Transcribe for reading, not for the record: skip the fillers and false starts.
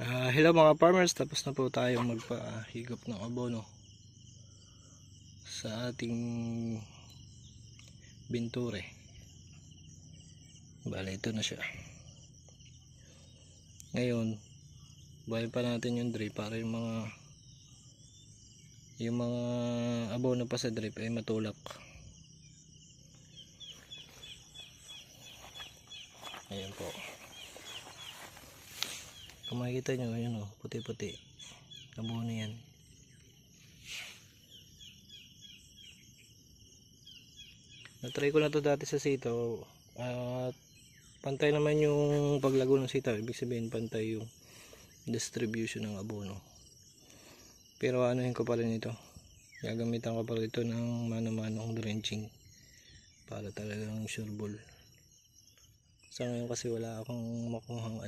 Hello mga farmers, tapos na po tayo magpahigop ng abono sa ating binture. Bale, ito na siya. Ngayon, buhay pa natin yung drip para yung mga abono pa sa drip ay matulak. Ayan po. Kung makikita nyo, yun o, puti-puti. Abono yan. Natry ko na to dati sa sitaw. At pantay naman yung paglago ng sitaw. Ibig sabihin pantay yung distribution ng abono. Pero anuhin ko pa rin ito. Gagamitan ko pa rin ito ng mano-manong drenching. Para talagang sure ball. Sa ngayon kasi wala akong makuhang